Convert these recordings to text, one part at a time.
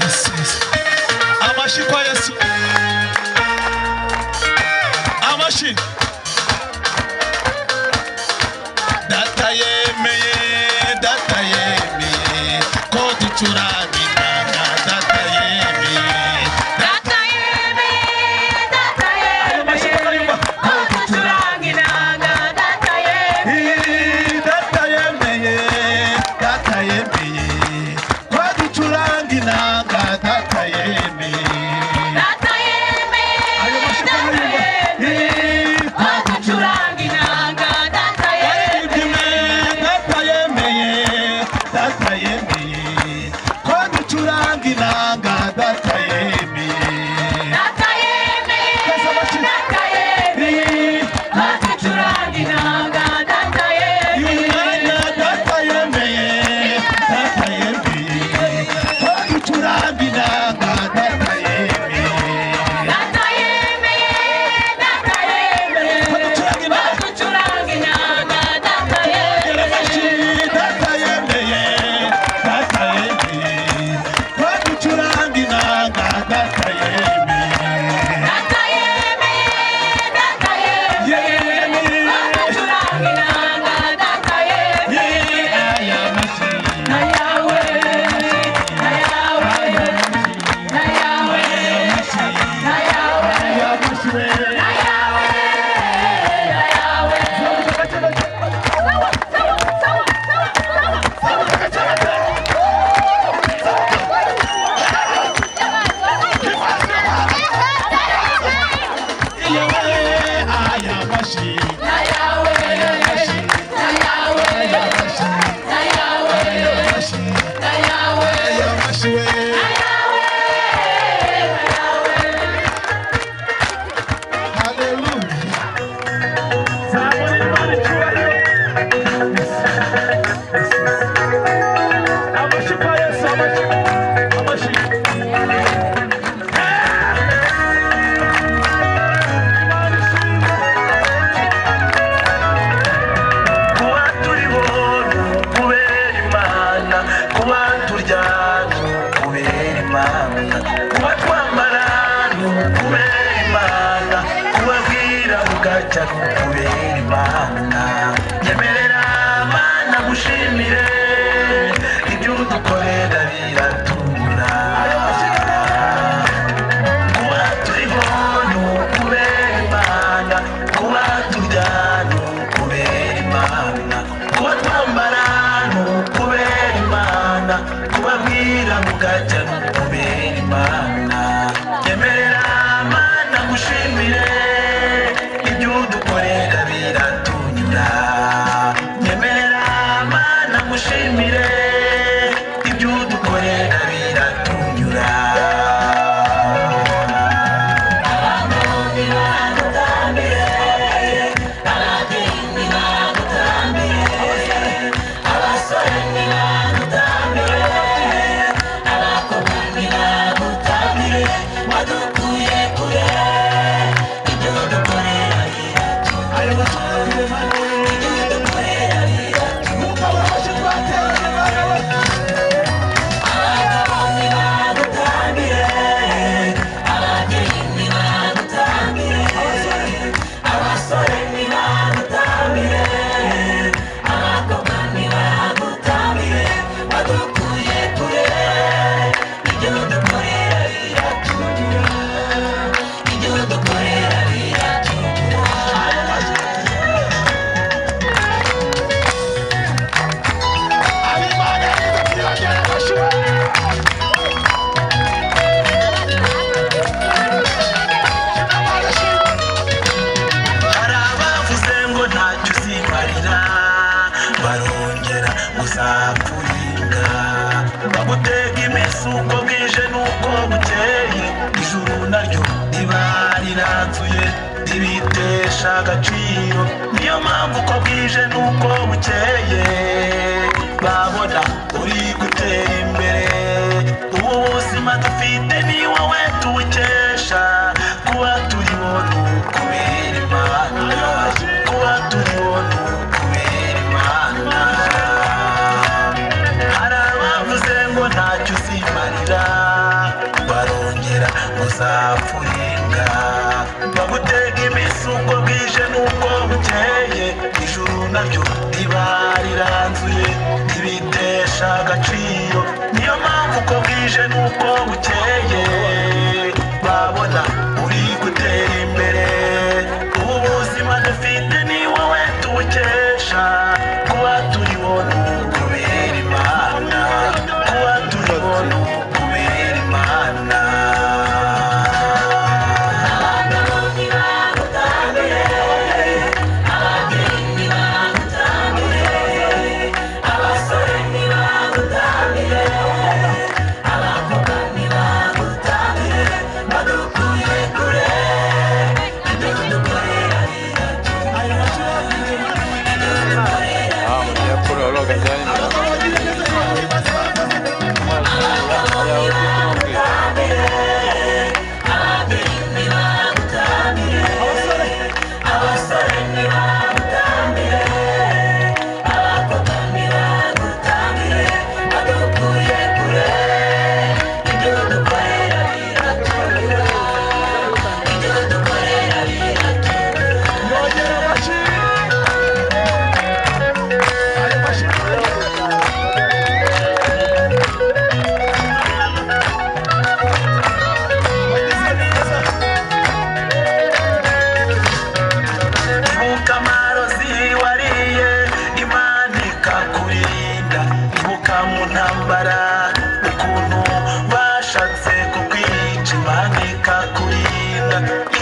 Yes, yes. Amashi kwa Yesu. Amashi. Data yemeye, data yemeye, ko ducuranga inanga, data yemeye. Data yemeye, data yemeye, ko ducuranga inanga, data yemeye. Data yemeye, data yemeye, ko ducuranga inanga, data yemeye. Data yemeye, data yemeye, ko ducuranga inanga, data yemeye. Data yemeye, data yemeye, ko ducuranga inanga, data yemeye. Data yemeye, data yemeye, ko ducuranga inanga, data yemeye. Data yemeye, data yemeye, ko ducuranga inanga, data yemeye. Data yemeye, data yemeye, ko ducuranga inanga, data yemeye. Data yemeye, data yemeye, ko ducuranga inanga, data yemeye. Data yemeye, data yemeye, ko ducuranga inanga, data yemeye. Aya mashi, na yawe, na yawe, na yawe, na yawe, aya mashi we, na yawe, na yawe. Sawa, sawa, sawa, sawa, aya mashi, na yawe, aya mashi, na yawe, aya mashi, na yawe, aya mashi, na yawe, aya mashi we, na yawe, na yawe. Hallelujah. Zamuri Imana icyubahiro. Amashi kwa Yesu, amashi, amashi. Imana ishimwe. kuba turiho kubera Imana, kuba turya kubera Imana, kuba twambara kubera Imana, kubabwira bugacya kubera Imana. Nyemerera Mana gushimire, ibyo udukorera biratunyura. Kuba turiho kubera Imana, kuba turya kubera Imana, kuba twambara kubera Imana, kubabwira bugacya kubera Imana. Nyemerera Mana gushimire, ibyo udukorera biratunyura. Nyemerera Mana gushimire, ibyo udukorera biratunyura. bagutega iminsi uko bwije n'uko bukeye, ijuru naryo riba riranzuye ribitesha agaciro. Niyo mpamvu uko bwije n'uko bukeye babona uri gutera imbere. Ubu buzima dufite ni wowe tubukesha, kuba turiho ni ukubera Imana, kuba turiho ni ukubera Imana. Hari abavuze amarira barongera muzapfuringa bagutega iminsi uko bwije n'uko bukeye ijuru naryo riba riranzuye ntibitesha agaciro niyo mpamvu uko bwije n'uko bukeye babona uri gutera imbere ubu buzima dufite ni wowe tubukesha kuba turiho n'ukubera Imana kuba turiho n'ukubera Imana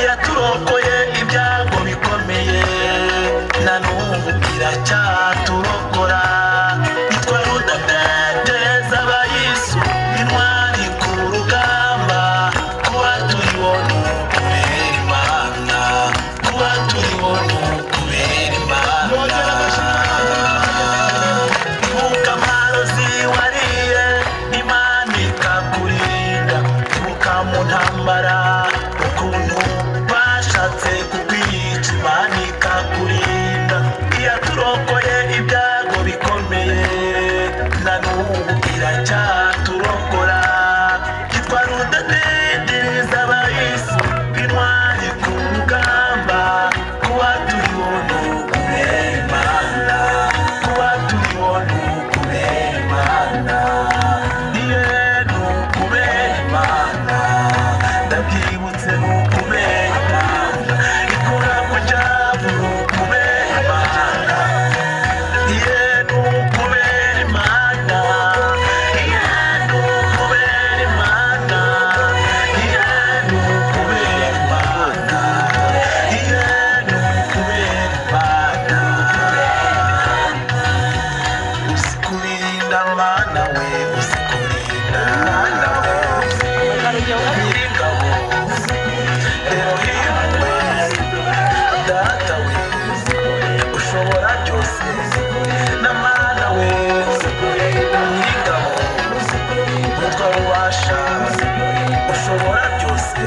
yaturokoye ibyago bikomeye na n'ubu iracyaturokora nitwe rudatetereza abayisu intwari ku rugamba kuba turiho n'ukubera Imana kuba turiho n'ukubera Imana ibuka amarozi wariye Imana ikakurinda ibuka mu ntambara ukuntu bashatse kukwica Imana ikakurinda iyaturokoye ibyago bikomeye na n'ubu iracyaturokora yitwa rudatetereza abayisu intwari ku rugamba kuba turiho n'ukubera Imana kuba turiho n'ukubera Imana iye n'ukubera Imana ndabyibutse n'ukubera Imana ikora ku cyavu n'ukubera Imana iye n'ukubera Imana iye n'ukubera Imana iye n'ukubera Imana iye n'ukubera Imana uzikurinda Mana we uzikurinda Mana we nyir'ingabo Elohim we data we ushobora byose na Mana we nyir'ingabo utwara ubasha ushobora byose